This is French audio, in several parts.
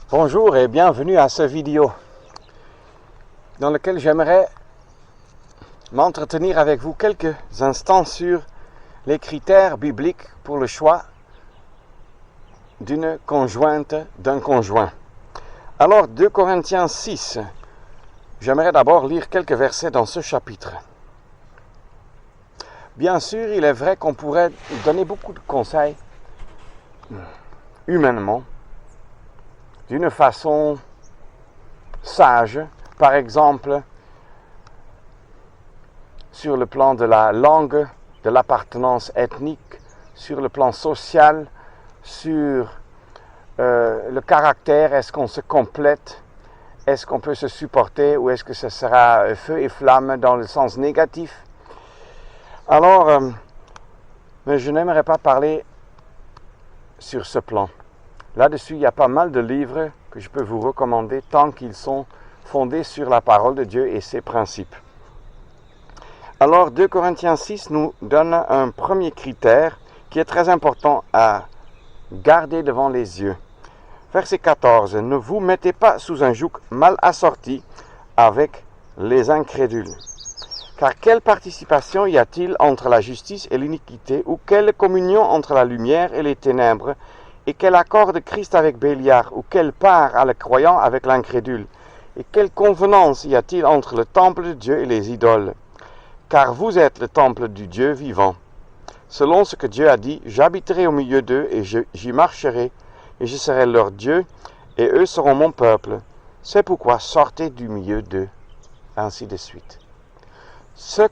Bonjour et bienvenue à cette vidéo dans laquelle j'aimerais m'entretenir avec vous quelques instants sur les critères bibliques pour le choix d'une conjointe, d'un conjoint. Alors 2 Corinthiens 6, j'aimerais d'abord lire quelques versets dans ce chapitre. Bien sûr, il est vrai qu'on pourrait donner beaucoup de conseils humainement, d'une façon sage, par exemple, sur le plan de la langue, de l'appartenance ethnique, sur le plan social, sur le caractère, est-ce qu'on se complète, est-ce qu'on peut se supporter ou est-ce que ce sera feu et flamme dans le sens négatif. Alors, mais je n'aimerais pas parler sur ce plan. Là-dessus, il y a pas mal de livres que je peux vous recommander tant qu'ils sont fondés sur la parole de Dieu et ses principes. Alors, 2 Corinthiens 6 nous donne un premier critère qui est très important à garder devant les yeux. Verset 14. Ne vous mettez pas sous un joug mal assorti avec les incrédules. Car quelle participation y a-t-il entre la justice et l'iniquité, ou quelle communion entre la lumière et les ténèbres, et quel accord de Christ avec Béliar, ou quelle part a le croyant avec l'incrédule, et quelle convenance y a-t-il entre le temple de Dieu et les idoles? Car vous êtes le temple du Dieu vivant. Selon ce que Dieu a dit, j'habiterai au milieu d'eux, et j'y marcherai, et je serai leur Dieu, et eux seront mon peuple. C'est pourquoi sortez du milieu d'eux. Ainsi de suite. Ce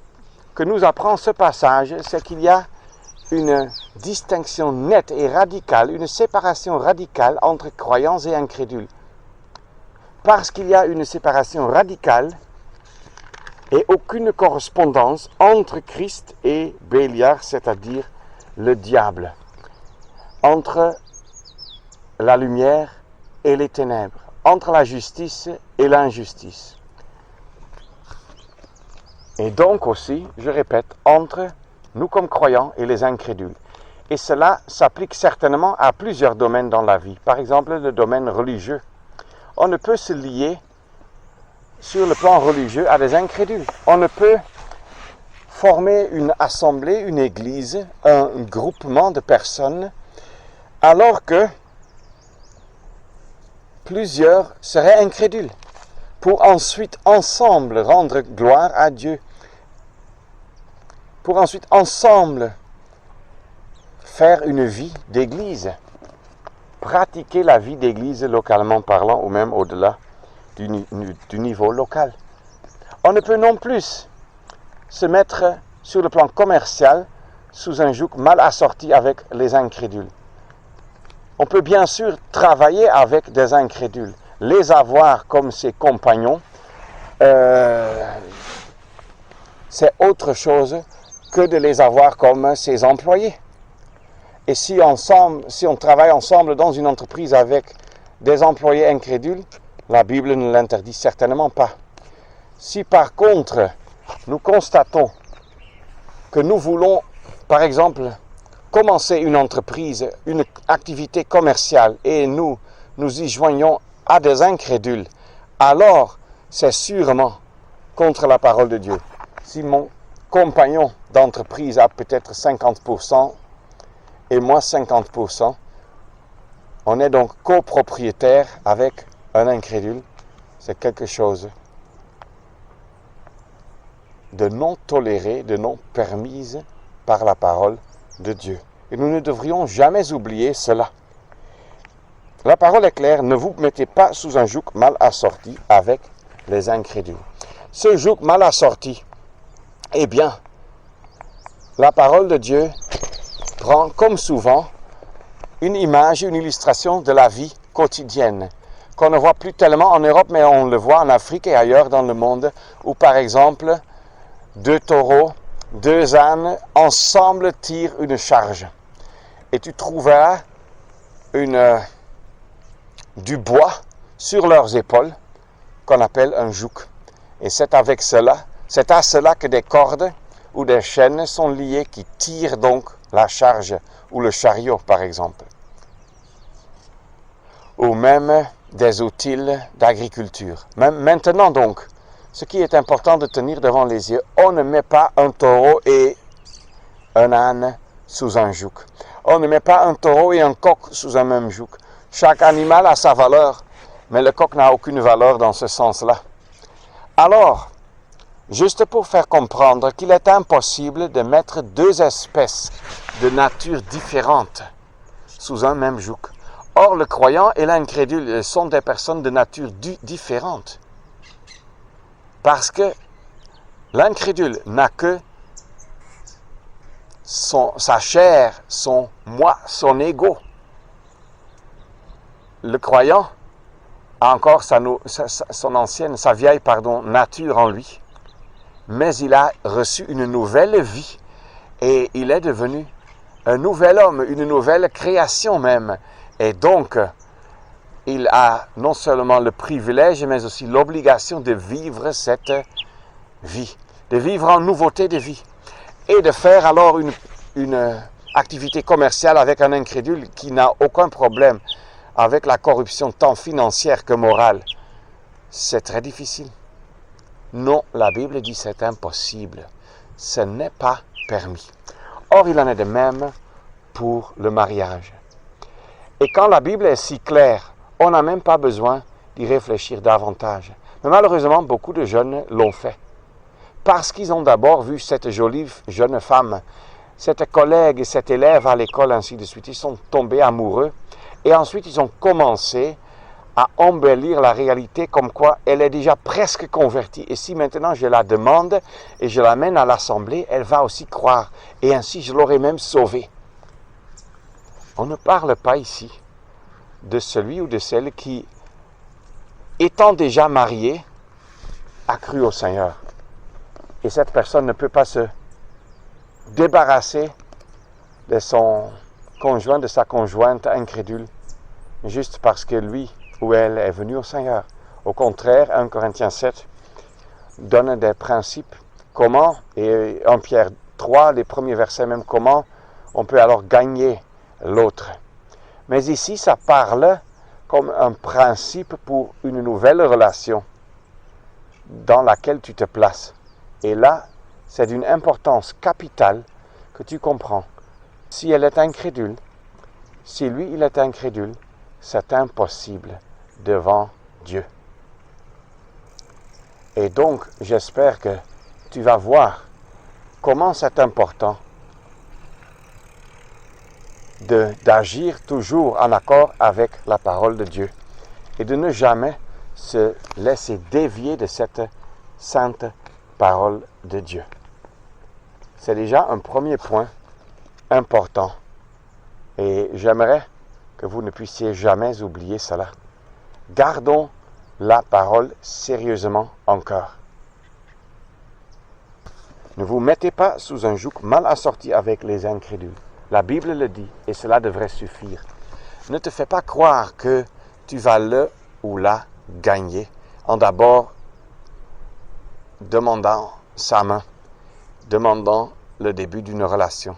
que nous apprend ce passage, c'est qu'il y a une distinction nette et radicale, une séparation radicale entre croyants et incrédules. Parce qu'il y a une séparation radicale et aucune correspondance entre Christ et Béliar, c'est-à-dire le diable, entre la lumière et les ténèbres, entre la justice et l'injustice. Et donc aussi, je répète, entre nous comme croyants et les incrédules. Et cela s'applique certainement à plusieurs domaines dans la vie. Par exemple, le domaine religieux. On ne peut se lier sur le plan religieux à des incrédules. On ne peut former une assemblée, une église, un groupement de personnes, alors que plusieurs seraient incrédules, pour ensuite ensemble rendre gloire à Dieu, pour ensuite ensemble faire une vie d'église, pratiquer la vie d'église localement parlant ou même au-delà du niveau local. On ne peut non plus se mettre sur le plan commercial sous un joug mal assorti avec les incrédules. On peut bien sûr travailler avec des incrédules, les avoir comme ses compagnons, c'est autre chose que de les avoir comme ses employés. Et si on travaille ensemble dans une entreprise avec des employés incrédules, la Bible ne l'interdit certainement pas. Si par contre, nous constatons que nous voulons, par exemple, commencer une entreprise, une activité commerciale, et nous y joignons à des incrédules, alors c'est sûrement contre la parole de Dieu. Si mon compagnon d'entreprise a peut-être 50% et moi 50%, on est donc copropriétaire avec un incrédule, c'est quelque chose de non toléré, de non permise par la parole de Dieu. Et nous ne devrions jamais oublier cela. La parole est claire, ne vous mettez pas sous un joug mal assorti avec les incrédules. Ce joug mal assorti, eh bien, la parole de Dieu prend, comme souvent, une image, une illustration de la vie quotidienne, qu'on ne voit plus tellement en Europe, mais on le voit en Afrique et ailleurs dans le monde, où par exemple, 2 taureaux, 2 ânes, ensemble tirent une charge. Et tu trouveras du bois sur leurs épaules, qu'on appelle un joug. Et c'est à cela que des cordes ou des chaînes sont liées qui tirent donc la charge ou le chariot par exemple. Ou même des outils d'agriculture. Maintenant donc, ce qui est important de tenir devant les yeux, on ne met pas un taureau et un âne sous un joug. On ne met pas un taureau et un coq sous un même joug. Chaque animal a sa valeur, mais le coq n'a aucune valeur dans ce sens-là. Alors, juste pour faire comprendre qu'il est impossible de mettre deux espèces de nature différentes sous un même joug. Or, le croyant et l'incrédule sont des personnes de nature différentes. Parce que l'incrédule n'a que sa chair, son moi, son ego. Le croyant a encore sa vieille nature en lui. Mais il a reçu une nouvelle vie et il est devenu un nouvel homme, une nouvelle création même. Et donc, il a non seulement le privilège, mais aussi l'obligation de vivre cette vie, de vivre en nouveauté de vie et de faire alors une activité commerciale avec un incrédule qui n'a aucun problème avec la corruption tant financière que morale. C'est très difficile. Non, la Bible dit c'est impossible. Ce n'est pas permis. Or, il en est de même pour le mariage. Et quand la Bible est si claire, on n'a même pas besoin d'y réfléchir davantage. Mais malheureusement, beaucoup de jeunes l'ont fait. Parce qu'ils ont d'abord vu cette jolie jeune femme, cette collègue, cet élève à l'école, ainsi de suite. Ils sont tombés amoureux. Et ensuite, ils ont commencé à embellir la réalité comme quoi elle est déjà presque convertie. Et si maintenant je la demande et je l'amène à l'assemblée, elle va aussi croire. Et ainsi, je l'aurai même sauvée. On ne parle pas ici de celui ou de celle qui, étant déjà marié, a cru au Seigneur. Et cette personne ne peut pas se débarrasser de son conjoint, de sa conjointe incrédule, juste parce que lui ou elle est venu au Seigneur. Au contraire, 1 Corinthiens 7 donne des principes, comment, et 1 Pierre 3, les premiers versets même, comment on peut alors gagner l'autre. Mais ici, ça parle comme un principe pour une nouvelle relation dans laquelle tu te places. Et là, c'est d'une importance capitale que tu comprends. Si elle est incrédule, si lui, il est incrédule, c'est impossible devant Dieu. Et donc, j'espère que tu vas voir comment c'est important d'agir toujours en accord avec la parole de Dieu et de ne jamais se laisser dévier de cette sainte parole de Dieu. C'est déjà un premier point important et j'aimerais que vous ne puissiez jamais oublier cela. Gardons la parole sérieusement encore. Ne vous mettez pas sous un joug mal assorti avec les incrédules. La Bible le dit et cela devrait suffire. Ne te fais pas croire que tu vas le ou la gagner en d'abord demandant sa main, demandant le début d'une relation.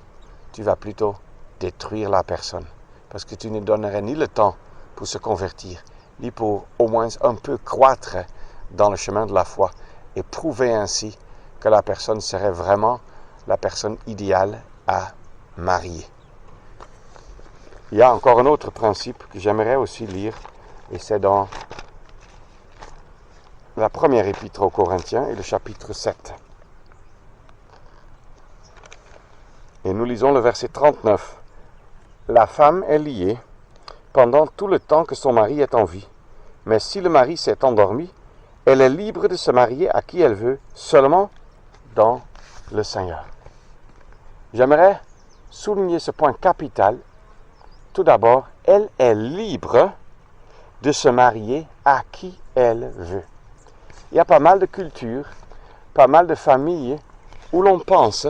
Tu vas plutôt détruire la personne parce que tu ne donnerais ni le temps pour se convertir, ni pour au moins un peu croître dans le chemin de la foi et prouver ainsi que la personne serait vraiment la personne idéale à marier. Il y a encore un autre principe que j'aimerais aussi lire, et c'est dans la première épître aux Corinthiens et le chapitre 7. Et nous lisons le verset 39. La femme est liée pendant tout le temps que son mari est en vie. Mais si le mari s'est endormi, elle est libre de se marier à qui elle veut, seulement dans le Seigneur. J'aimerais souligner ce point capital. Tout d'abord, elle est libre de se marier à qui elle veut. Il y a pas mal de cultures, pas mal de familles où l'on pense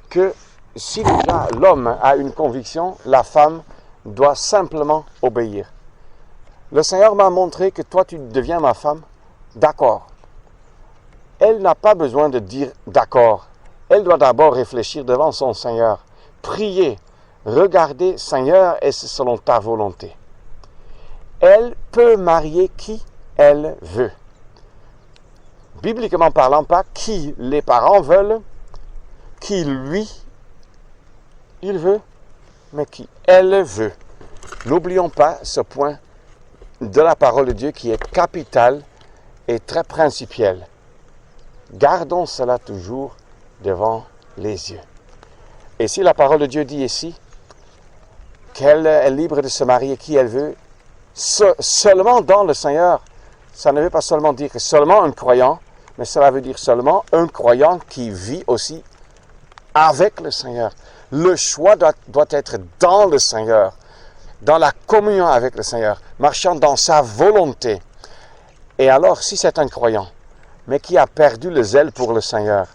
que si déjà l'homme a une conviction, la femme doit simplement obéir. Le Seigneur m'a montré que toi tu deviens ma femme. D'accord. Elle n'a pas besoin de dire d'accord. Elle doit d'abord réfléchir devant son Seigneur. Prier. Regarder, Seigneur, est-ce selon ta volonté? Elle peut marier qui elle veut. Bibliquement parlant, pas qui les parents veulent, qui lui, il veut, mais qui elle veut. N'oublions pas ce point de la parole de Dieu qui est capital et très principiel. Gardons cela toujours devant les yeux. Et si la parole de Dieu dit ici qu'elle est libre de se marier qui elle veut, seulement dans le Seigneur, ça ne veut pas seulement dire que seulement un croyant, mais cela veut dire seulement un croyant qui vit aussi avec le Seigneur. Le choix doit être dans le Seigneur, dans la communion avec le Seigneur, marchant dans sa volonté. Et alors, si c'est un croyant, mais qui a perdu le zèle pour le Seigneur,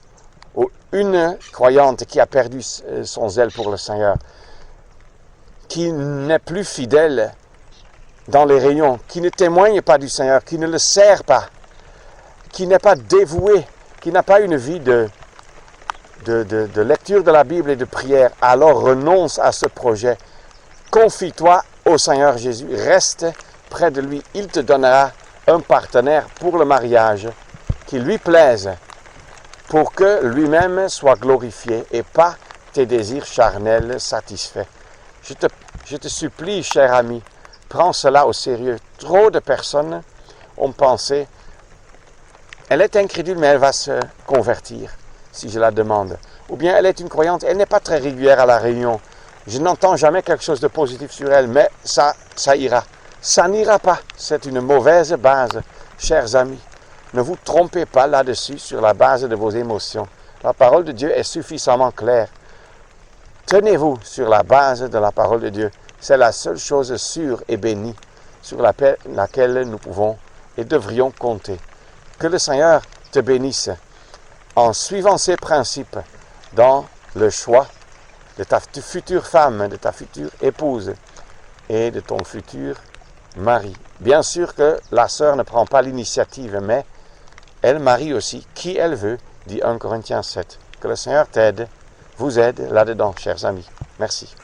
ou une croyante qui a perdu son zèle pour le Seigneur, qui n'est plus fidèle dans les réunions, qui ne témoigne pas du Seigneur, qui ne le sert pas, qui n'est pas dévoué, qui n'a pas une vie de lecture de la Bible et de prière, alors renonce à ce projet. Confie-toi au Seigneur Jésus, reste près de lui. Il te donnera un partenaire pour le mariage qui lui plaise, pour que lui-même soit glorifié et pas tes désirs charnels satisfaits. Je te supplie, cher ami, prends cela au sérieux. Trop de personnes ont pensé, elle est incrédule, mais elle va se convertir, si je la demande. Ou bien elle est une croyante, elle n'est pas très régulière à la réunion. Je n'entends jamais quelque chose de positif sur elle, mais ça ira. Ça n'ira pas. C'est une mauvaise base, chers amis. Ne vous trompez pas là-dessus sur la base de vos émotions. La parole de Dieu est suffisamment claire. Tenez-vous sur la base de la parole de Dieu. C'est la seule chose sûre et bénie sur laquelle nous pouvons et devrions compter. Que le Seigneur te bénisse en suivant ces principes dans le choix de ta future femme, de ta future épouse et de ton futur mari. Bien sûr que la sœur ne prend pas l'initiative, mais elle marie aussi qui elle veut, dit 1 Corinthiens 7. Que le Seigneur t'aide, vous aide là-dedans, chers amis. Merci.